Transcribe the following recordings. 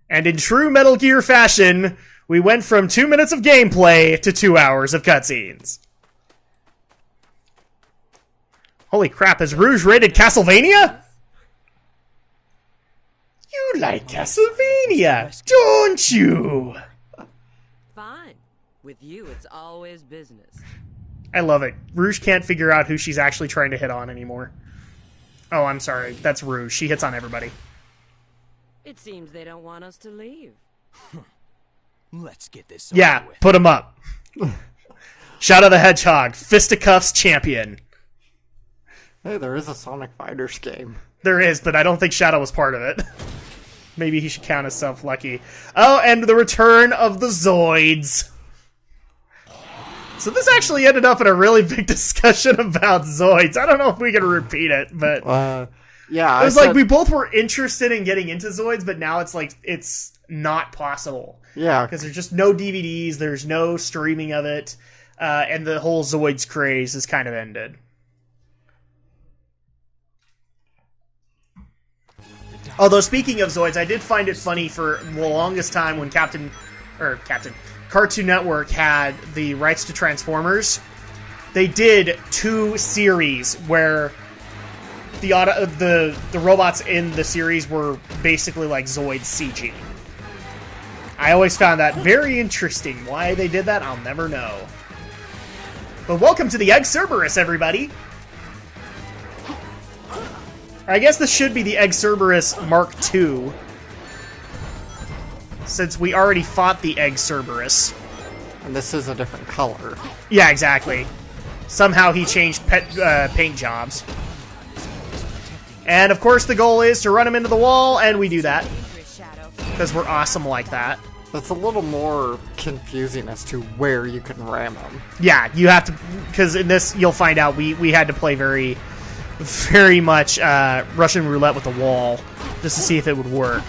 And in true Metal Gear fashion, we went from 2 minutes of gameplay to 2 hours of cutscenes. Holy crap, has Rouge rated Castlevania? You like Castlevania, don't you? Fine. With you, it's always business. I love it. Rouge can't figure out who she's actually trying to hit on anymore. Oh, I'm sorry. That's Rouge. She hits on everybody. It seems they don't want us to leave. Let's get this Yeah, over with. put him up. Shadow the Hedgehog, Fisticuffs champion. Hey, there is a Sonic Fighters game. There is, but I don't think Shadow was part of it. Maybe he should count himself lucky. Oh, and the return of the Zoids. So this actually ended up in a really big discussion about Zoids. I don't know if we can repeat it, but... yeah, it was like we both were interested in getting into Zoids, but now it's like, it's not possible. Yeah. Because there's just no DVDs, there's no streaming of it, and the whole Zoids craze has kind of ended. Although, speaking of Zoids, I did find it funny for the longest time when Cartoon Network had the rights to Transformers. They did 2 series where the robots in the series were basically like Zoids CG. I always found that very interesting. Why they did that, I'll never know. But welcome to the Egg Cerberus, everybody! I guess this should be the Egg Cerberus Mark II, since we already fought the Egg Cerberus. And this is a different color. Yeah, exactly. Somehow he changed paint jobs. And of course the goal is to run him into the wall, and we do that. Because we're awesome like that. That's a little more confusing as to where you can ram them. Yeah, you have to, because in this you'll find out we had to play very much Russian roulette with the wall, just to see if it would work.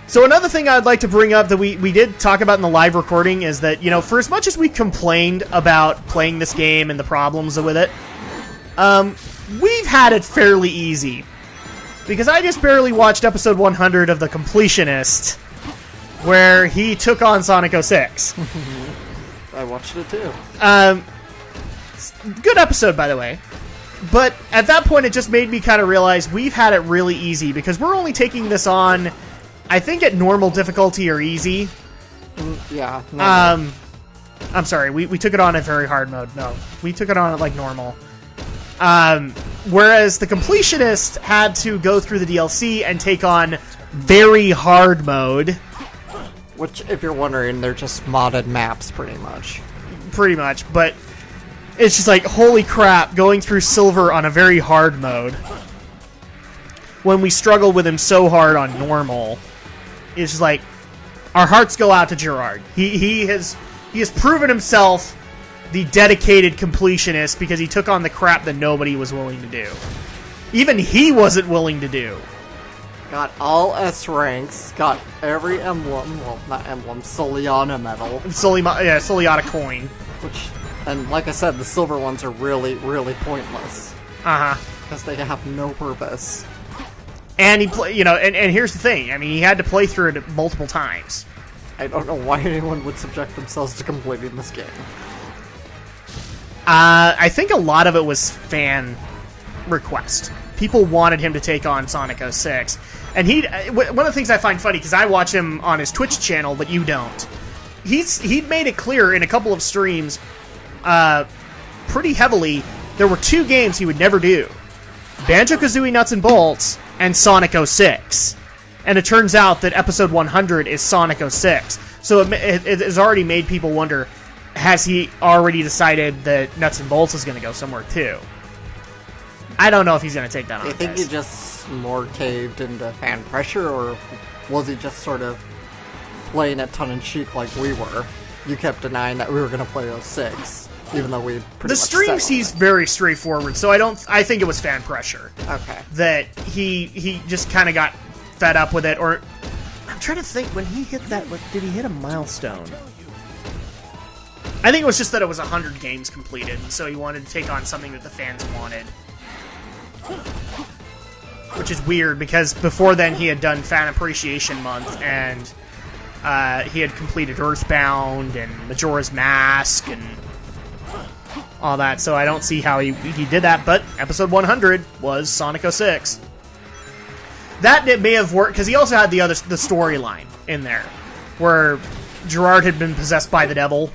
So another thing I'd like to bring up that we did talk about in the live recording is that, you know, for as much as we complained about playing this game and the problems with it, we've had it fairly easy. Because I just barely watched episode 100 of The Completionist, where he took on Sonic 06. I watched it too. Good episode, by the way. But at that point, it just made me kind of realize we've had it really easy, because we're only taking this on, I think, at normal difficulty or easy. Yeah. No. I'm sorry, we took it on at very hard mode. No, we took it on at, like, normal. Whereas the Completionist had to go through the DLC and take on very hard mode. Which, if you're wondering, they're just modded maps, pretty much. Pretty much, but it's just like, holy crap, going through Silver on a very hard mode, when we struggled with him so hard on normal, it's just like, our hearts go out to Gerard. He has proven himself the dedicated completionist, because he took on the crap that nobody was willing to do. Even he wasn't willing to do. Got all S ranks, got every emblem, well, not emblem, Soliana medal. Soliana coin. Which, and like I said, the silver ones are really, really pointless. Uh-huh. Because they have no purpose. And and here's the thing, I mean, he had to play through it multiple times. I don't know why anyone would subject themselves to completing this game. I think a lot of it was fan request. People wanted him to take on Sonic 06. And one of the things I find funny, because I watch him on his Twitch channel, but you don't. He'd made it clear in a couple of streams, pretty heavily, there were 2 games he would never do. Banjo-Kazooie Nuts and Bolts and Sonic 06. And it turns out that episode 100 is Sonic 06. So it has already made people wonder, has he already decided that Nuts and Bolts is going to go somewhere too? I don't know if he's going to take that on. Do you think he just more caved into fan pressure, or was he just sort of playing it tongue-in-cheek like we were? You kept denying that we were going to play 06, even though we pretty much the streams he's very straightforward, so I think it was fan pressure. Okay. That he just kind of got fed up with it, or I'm trying to think, when he hit that, did he hit a milestone? I think it was just that it was 100 games completed, and so he wanted to take on something that the fans wanted. which is weird because before then he had done Fan Appreciation Month, and he had completed Earthbound and Majora's Mask and all that, so I don't see how he did that, but episode 100 was Sonic 06. That it may have worked, because he also had the storyline in there, where Gerard had been possessed by the devil,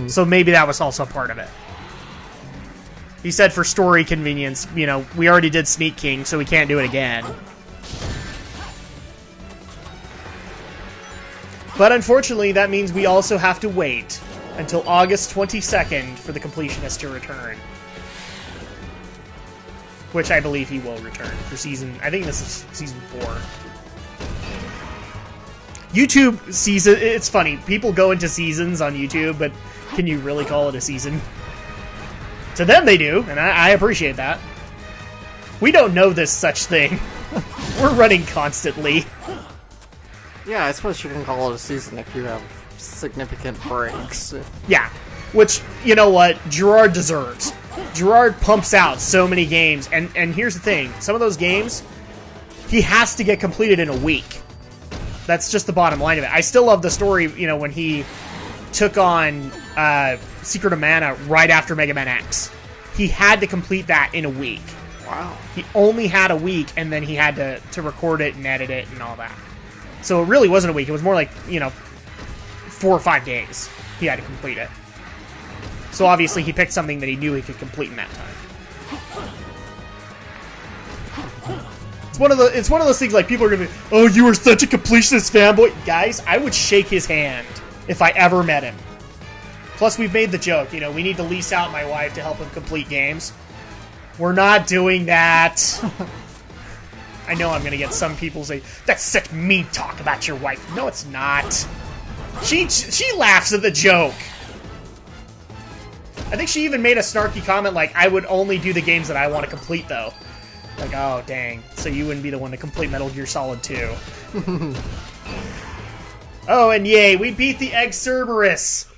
so maybe that was also part of it. He said for story convenience, we already did Sneak King, so we can't do it again. But unfortunately, that means we also have to wait until August 22nd for the completionist to return. Which I believe he will return for I think this is season 4. YouTube season, it's funny, people go into seasons on YouTube, but can you really call it a season? To them they do, and I appreciate that. We don't know this such thing. We're running constantly. Yeah, I suppose you can call it a season if you have significant breaks. Yeah, which, you know what, Gerard deserves. Gerard pumps out so many games, and here's the thing, some of those games, he has to get completed in a week. That's just the bottom line of it. I still love the story, when he took on Secret of Mana right after Mega Man X. He had to complete that in a week. Wow. He only had a week, and then he had to record it and edit it and all that. So it really wasn't a week. It was more like, 4 or 5 days he had to complete it. So obviously he picked something that he knew he could complete in that time. It's one of those things like people are gonna be, oh, you are such a completionist fanboy. Guys, I would shake his hand if I ever met him. Plus, we've made the joke, we need to lease out my wife to help him complete games. We're not doing that. I know I'm gonna get some people say, that's such mean talk about your wife. No, it's not. She laughs at the joke. I think she even made a snarky comment like, I would only do the games that I want to complete, though. Like, oh, dang. So you wouldn't be the one to complete Metal Gear Solid 2. Oh, and yay, we beat the Egg Cerberus!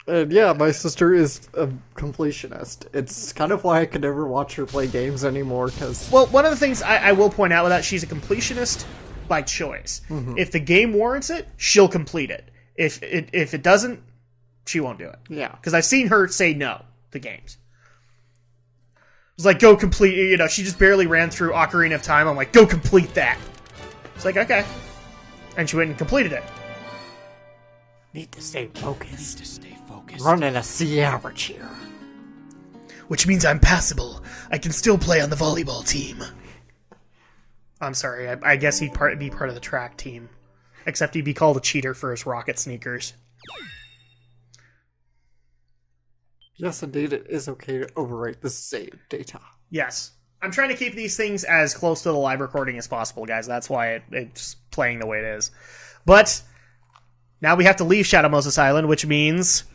And yeah, my sister is a completionist. It's kind of why I could never watch her play games anymore, because... Well, one of the things I will point out with that, she's a completionist by choice. If the game warrants it, she'll complete it. If it doesn't, she won't do it. Yeah. Because I've seen her say no to games. It's like, go complete, she just barely ran through Ocarina of Time. I'm like, go complete that. It's like, okay. And she went and completed it. Need to stay focused. Running a Sierra chair. Which means I'm passable. I can still play on the volleyball team. I'm sorry, I guess he'd be part of the track team. Except he'd be called a cheater for his rocket sneakers. Yes, indeed, it is okay to overwrite the save data. Yes. I'm trying to keep these things as close to the live recording as possible, guys. That's why it's playing the way it is. But now we have to leave Shadow Moses Island, which means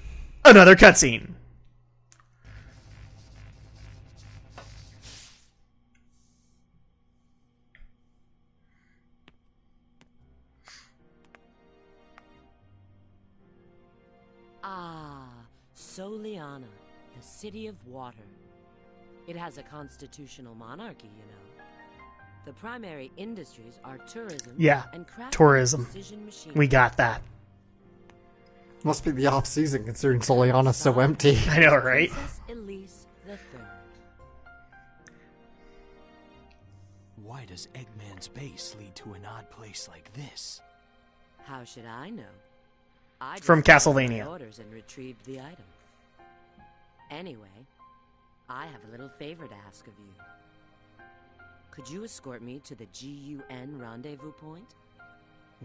another cutscene. Soliana, the city of water. It has a constitutional monarchy, The primary industries are tourism and tourism. precision machinery. We got that. Must be the off-season, considering Soliana's so empty. I know, right? Princess Elise the Third. Why does Eggman's base lead to an odd place like this? How should I know? I just From followed my Castlevania. orders and retrieved the item. Anyway, I have a little favor to ask of you. Could you escort me to the GUN rendezvous point?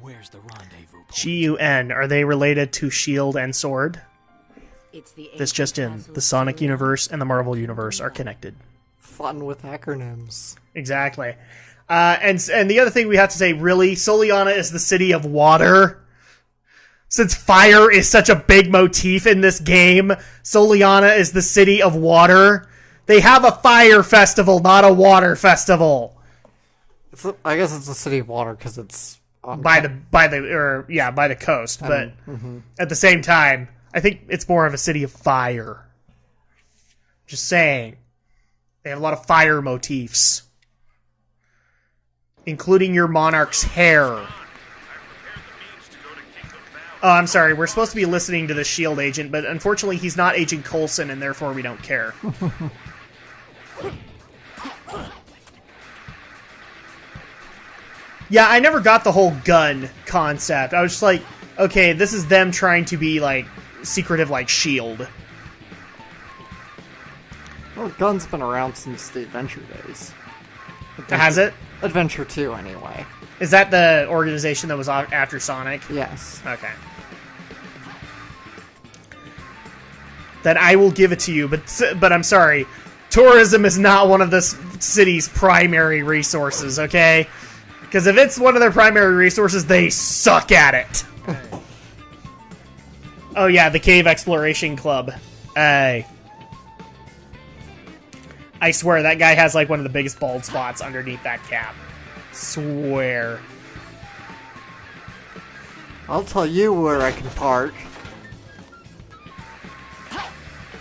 Where's the rendezvous point? GUN, are they related to Shield and Sword? It's the This just in, the Sonic universe and the Marvel universe are connected. Fun with acronyms. Exactly. And the other thing we have to say, really, Soliana is the city of water? Since fire is such a big motif in this game, Soliana is the city of water. They have a fire festival, not a water festival. I guess it's the city of water because it's on by the coast. But at the same time, I think it's more of a city of fire. Just saying, they have a lot of fire motifs. including your monarch's hair. Oh, I'm sorry. We're supposed to be listening to the S.H.I.E.L.D. agent, but unfortunately he's not Agent Coulson, and therefore we don't care. Yeah, I never got the whole gun concept. I was just like, okay, this is them trying to be, like, secretive like S.H.I.E.L.D. Well, gun's been around since the Adventure days. Has it? Adventure 2, anyway. Is that the organization that was after Sonic? Yes. Okay. Then I will give it to you, but I'm sorry. Tourism is not one of the city's primary resources, okay? Because if it's one of their primary resources, they suck at it. Oh yeah, the Cave Exploration Club. I swear, that guy has like one of the biggest bald spots underneath that cap. Swear. I'll tell you where I can park.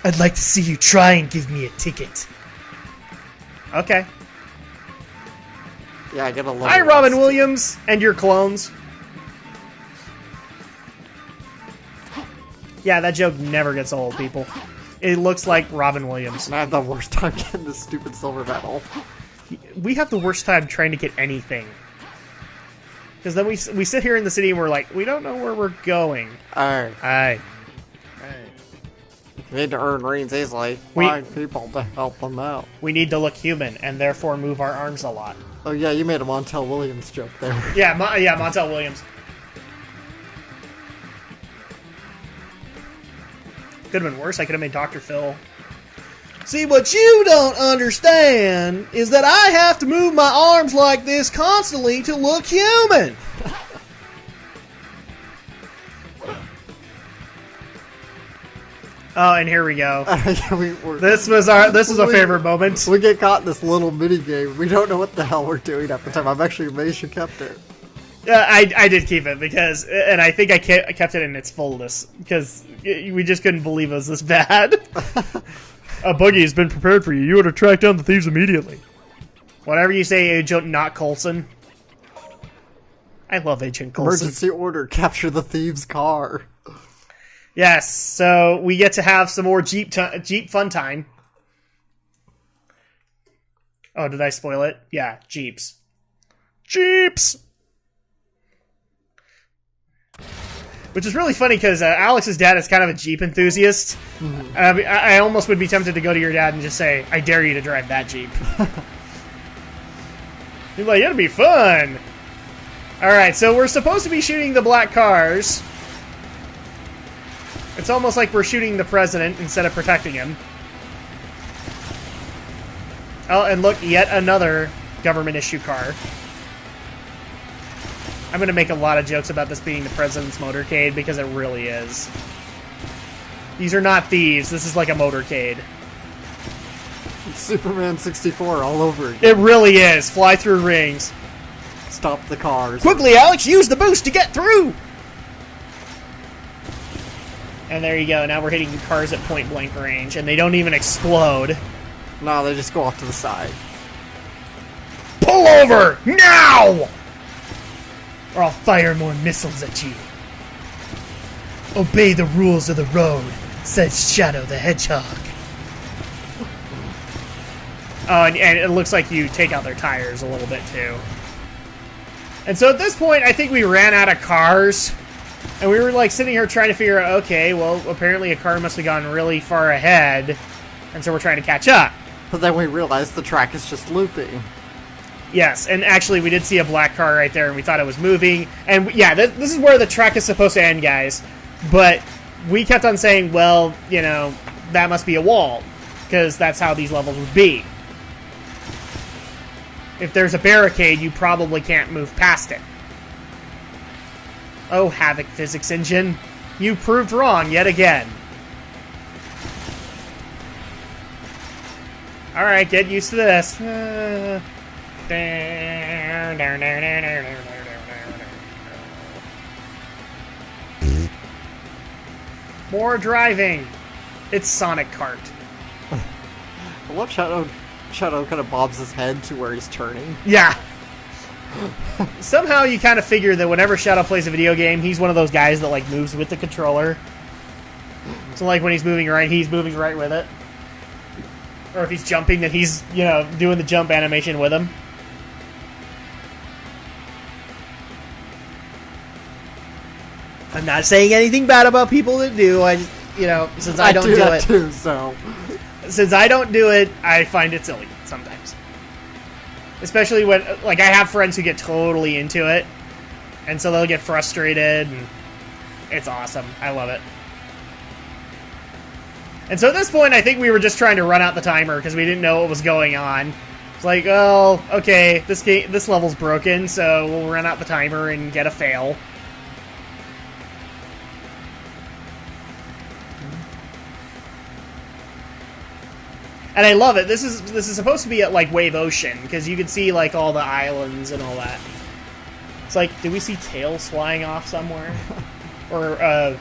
I'd like to see you try and give me a ticket. Okay. Yeah, I get a little. Hi, Robin Williams and your clones. Yeah, that joke never gets old, people. It looks like Robin Williams. And I have the worst time getting this stupid silver medal. We have the worst time trying to get anything. Because then we sit here in the city and we're like, we don't know where we're going. Alright. You need to earn rings easily. Find people to help them out. We need to look human and therefore move our arms a lot. Oh yeah, you made a Montel Williams joke there. Yeah, Montel Williams. Could have been worse. I could have made Dr. Phil. See, what you don't understand is that I have to move my arms like this constantly to look human. Oh, and here we go. This was a favorite moment. We get caught in this little mini game. We don't know what the hell we're doing at the time. I'm actually amazed you kept it. Yeah, I did keep it because, and I think I kept it in its fullness because we just couldn't believe it was this bad. A buggy has been prepared for you. You ought to track down the thieves immediately. Whatever you say, Agent not Coulson. I love Agent Coulson. Emergency order, capture the thieves' car. Yes, so we get to have some more Jeep fun time. Oh, did I spoil it? Yeah, Jeeps. Jeeps! Which is really funny because Alex's dad is kind of a Jeep enthusiast. Mm-hmm. I almost would be tempted to go to your dad and just say, I dare you to drive that Jeep. He's like, it'll be fun! Alright, so we're supposed to be shooting the black cars. It's almost like we're shooting the president instead of protecting him. Oh, and look, yet another government-issue car. I'm going to make a lot of jokes about this being the president's motorcade, because it really is. These are not thieves. This is like a motorcade. It's Superman 64 all over again. It really is. Fly through rings. Stop the cars. Quickly, Alex! Use the boost to get through! And there you go. Now we're hitting cars at point-blank range, and they don't even explode. No, they just go off to the side. Pull over! Now! Or I'll fire more missiles at you. Obey the rules of the road, says Shadow the Hedgehog. Oh, and it looks like you take out their tires a little bit, too. And so at this point, I think we ran out of cars. And we were, like, sitting here trying to figure out, okay, well, apparently a car must have gone really far ahead. And so we're trying to catch up. But then we realized the track is just looping. Yes, and actually we did see a black car right there, and we thought it was moving. And, yeah, this is where the track is supposed to end, guys. But we kept on saying, well, you know, that must be a wall. Because that's how these levels would be. If there's a barricade, you probably can't move past it. Oh, Havoc Physics Engine. You proved wrong yet again. Alright, get used to this. More driving. It's Sonic Kart. I love Shadow kind of bobs his head to where he's turning. Yeah. Somehow you kind of figure that whenever Shadow plays a video game, he's one of those guys that like moves with the controller. So like when he's moving right with it. Or if he's jumping, then he's, you know, doing the jump animation with him. I'm not saying anything bad about people that do. I just, you know, since I don't do that it too, so since I don't do it, I find it silly sometimes. Especially when, like, I have friends who get totally into it, and so they'll get frustrated, and it's awesome. I love it. And so at this point, I think we were just trying to run out the timer because we didn't know what was going on. It's like, oh, okay, this level's broken, so we'll run out the timer and get a fail. And I love it. This is supposed to be at, like, Wave Ocean, because you can see, like, all the islands and all that. It's like, do we see tails flying off somewhere? Or a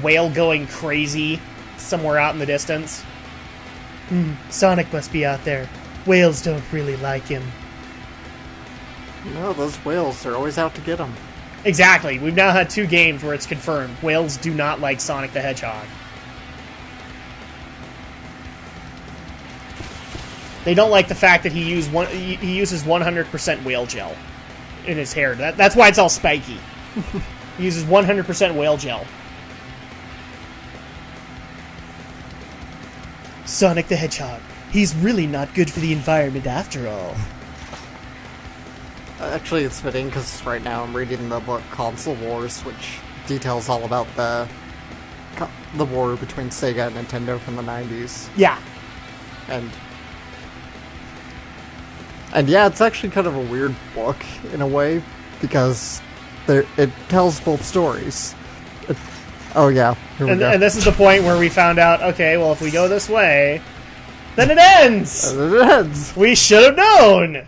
whale going crazy somewhere out in the distance? Sonic must be out there. Whales don't really like him. no, those whales, they're always out to get him. Exactly. We've now had 2 games where it's confirmed. Whales do not like Sonic the Hedgehog. They don't like the fact that he uses 100% whale gel in his hair. That's why it's all spiky. He uses 100% whale gel. Sonic the Hedgehog. He's really not good for the environment after all. Actually, it's fitting because right now I'm reading the book Console Wars, which details all about the war between Sega and Nintendo from the 90s. Yeah. And yeah, it's actually kind of a weird book in a way because it tells both stories. Oh yeah, here we go. And this is the point where we found out, okay, well, if we go this way, then it ends! And it ends! We should have known!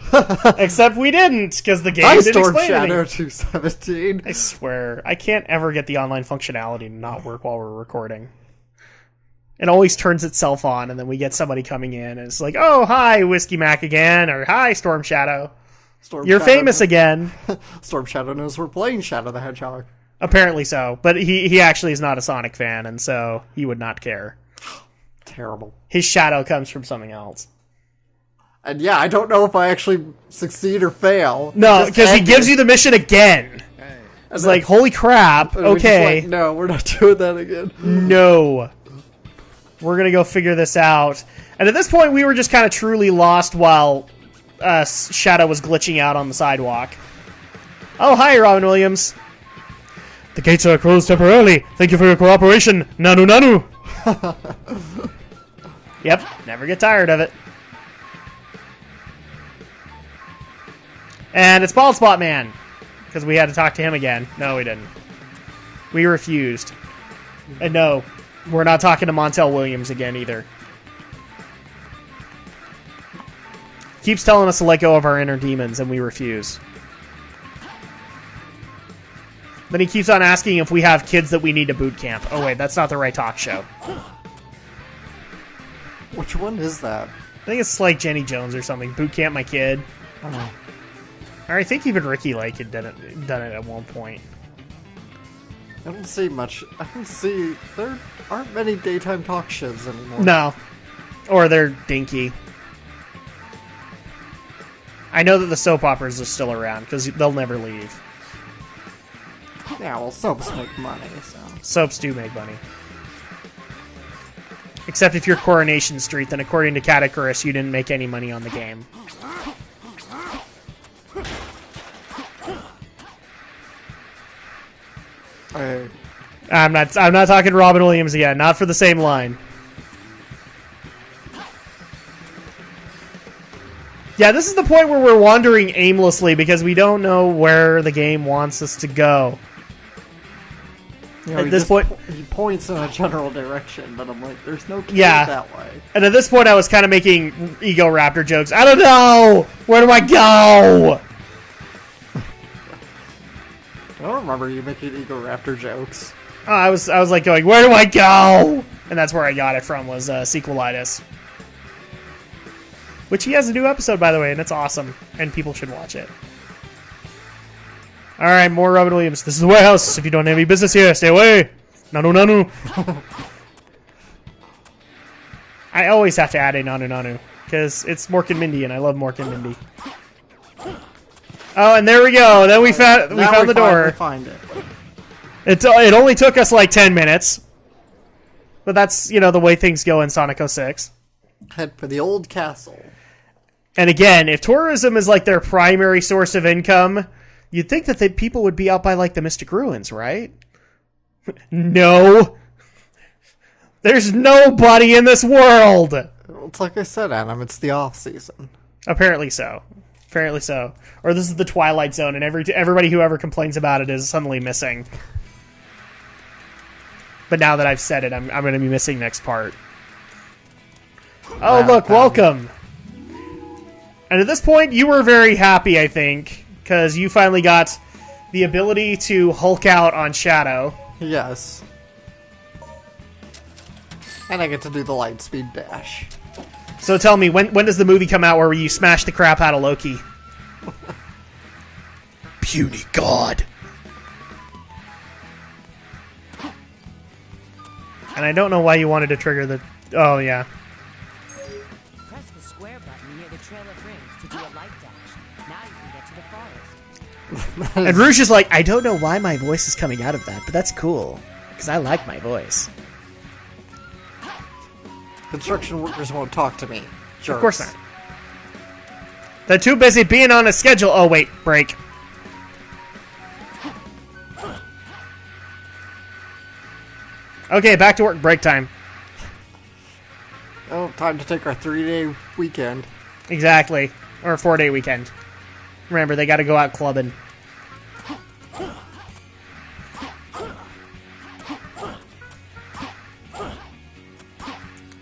Except we didn't, because the game didn't explain Shadow anything. 217. I swear, I can't ever get the online functionality to not work while we're recording. It always turns itself on, and then we get somebody coming in, and it's like, oh, hi, Whiskey Mac again, or hi, Storm Shadow. You're famous again. Storm Shadow knows we're playing Shadow the Hedgehog. Apparently so, but he actually is not a Sonic fan, and so he would not care. Terrible. His shadow comes from something else. And yeah, I don't know if I actually succeed or fail. No, because he gives you the mission again. It's like, holy crap, okay. Like, no, we're not doing that again. No. We're gonna go figure this out. And at this point, we were just kind of truly lost while Shadow was glitching out on the sidewalk. Oh, hi, Robin Williams. The gates are closed temporarily. Thank you for your cooperation, Nanu Nanu. Yep, never get tired of it. And it's Bald Spot Man, because we had to talk to him again. No, we didn't. We refused. And no, we're not talking to Montel Williams again either. Keeps telling us to let go of our inner demons, and we refuse. Then he keeps on asking if we have kids that we need to boot camp. Oh wait, that's not the right talk show. Which one is that? I think it's like Jenny Jones or something. Boot camp my kid. Oh. Or I think even Ricky Lake had done it at one point. I don't see much. I don't see. There aren't many daytime talk shows anymore. No. Or they're dinky. I know that the soap operas are still around, because they'll never leave. Yeah, well, soaps make money, so. Soaps do make money. Except if you're Coronation Street, then according to Catacurus, you didn't make any money on the game. Hey. I'm not talking Robin Williams again. Not for the same line. Yeah, this is the point where we're wandering aimlessly because we don't know where the game wants us to go. You know, at this point, he points in a general direction, but I'm like, there's no key that way. And at this point, I was kind of making Ego Raptor jokes. I don't know! Where do I go? I don't remember you making Ego Raptor jokes. Oh, I was like going, where do I go? And that's where I got it from, was Sequelitis. Which he has a new episode, by the way, and it's awesome. And people should watch it. Alright, more Robin Williams. This is the warehouse. If you don't have any business here, stay away. Nanu nanu. I always have to add a nanu nanu. Because it's Mork and Mindy, and I love Mork and Mindy. Oh, and there we go. Then we found the door. Find it. It only took us like 10 minutes. But that's, you know, the way things go in Sonic 06. Head for the old castle. And again, if tourism is like their primary source of income, you'd think that people would be out by like the Mystic Ruins, right? No. There's nobody in this world. It's like I said, Adam, it's the off-season. Apparently so. Apparently so. Or this is the Twilight Zone, and everybody who ever complains about it is suddenly missing. But now that I've said it, I'm going to be missing next part. Oh, look, welcome. And at this point, you were very happy, I think, because you finally got the ability to Hulk out on Shadow. Yes. And I get to do the Lightspeed dash. So tell me, when does the movie come out where you smash the crap out of Loki? Puny God. And I don't know why you wanted to trigger the... Oh, yeah. Press the square button near the Trail of Rings to do a light dash. Now you can get to the forest. And Rouge is like, I don't know why my voice is coming out of that, but that's cool. Because I like my voice. Construction workers won't talk to me. Jerks. Of course not. They're too busy being on a schedule. Oh, wait. Break. Okay, back to work. Break time. Oh, time to take our 3-day weekend. Exactly. Or a 4-day weekend. Remember, they gotta go out clubbing.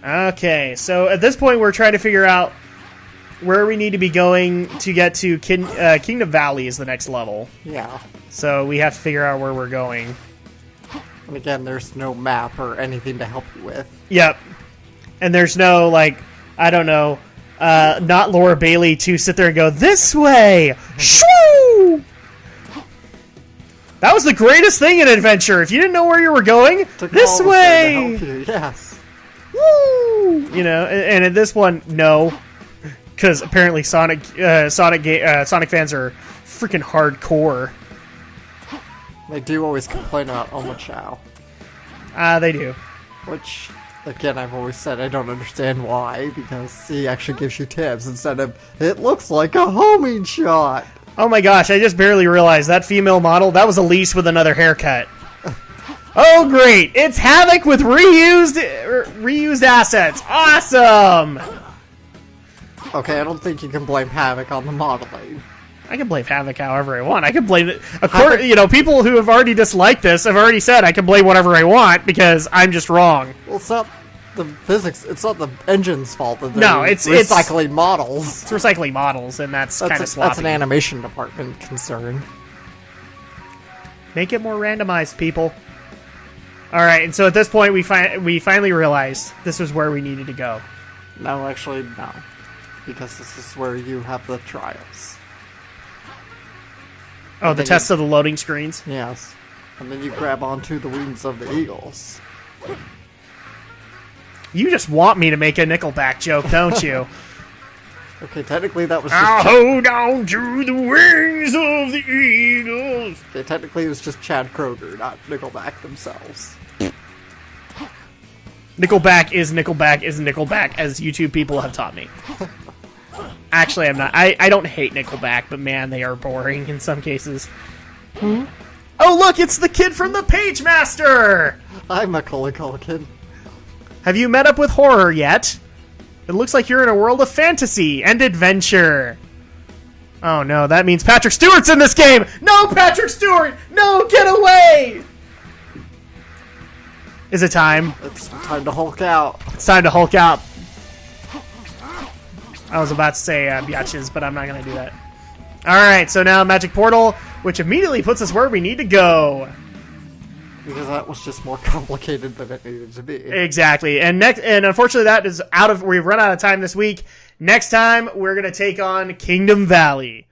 Okay, so at this point we're trying to figure out where we need to be going to get to Kingdom Valley is the next level. Yeah. So we have to figure out where we're going. And again, there's no map or anything to help you with. Yep. And there's no, like, I don't know, not Laura Bailey to sit there and go, this way! Shoo! That was the greatest thing in Adventure. If you didn't know where you were going, this way! To help you. Yes. Woo! You know, and in this one, no. Because apparently Sonic fans are freaking hardcore. They do always complain about Omochao. They do. Which, again, I've always said I don't understand why, because he actually gives you tips instead of, it looks like a homing shot. Oh my gosh, I just barely realized that female model, that was Elise with another haircut. Oh great, it's Havoc with reused assets. Awesome! Okay, I don't think you can blame Havoc on the modeling. I can blame Havoc however I want. I can blame it. You know, people who have already disliked this have already said I can blame whatever I want because I'm just wrong. Well, it's not the physics. It's not the engine's fault that they're recycling models. It's recycling models, and that's kind of sloppy. That's an animation department concern. Make it more randomized, people. All right, and so at this point, we finally realized this was where we needed to go. No, actually, no, because this is where you have the trials. Oh, the tests of the loading screens? Yes. And then you grab onto the wings of the eagles. You just want me to make a Nickelback joke, don't you? Okay, technically that was just... I'll hold on to the wings of the eagles. Okay, technically it was just Chad Kroger, not Nickelback themselves. Nickelback is Nickelback, as YouTube people have taught me. Actually, I'm not. I don't hate Nickelback, but man, they are boring in some cases. Hmm? Oh, look, it's the kid from the Page Master! I'm Macaulay Culkin. Have you met up with horror yet? It looks like you're in a world of fantasy and adventure. Oh no, that means Patrick Stewart's in this game! No, Patrick Stewart! No, get away! Is it time? It's time to Hulk out. It's time to Hulk out. I was about to say biatches, but I'm not going to do that. Alright, so now Magic Portal, which immediately puts us where we need to go. Because that was just more complicated than it needed to be. Exactly. And unfortunately that is we've run out of time this week. Next time, we're going to take on Kingdom Valley.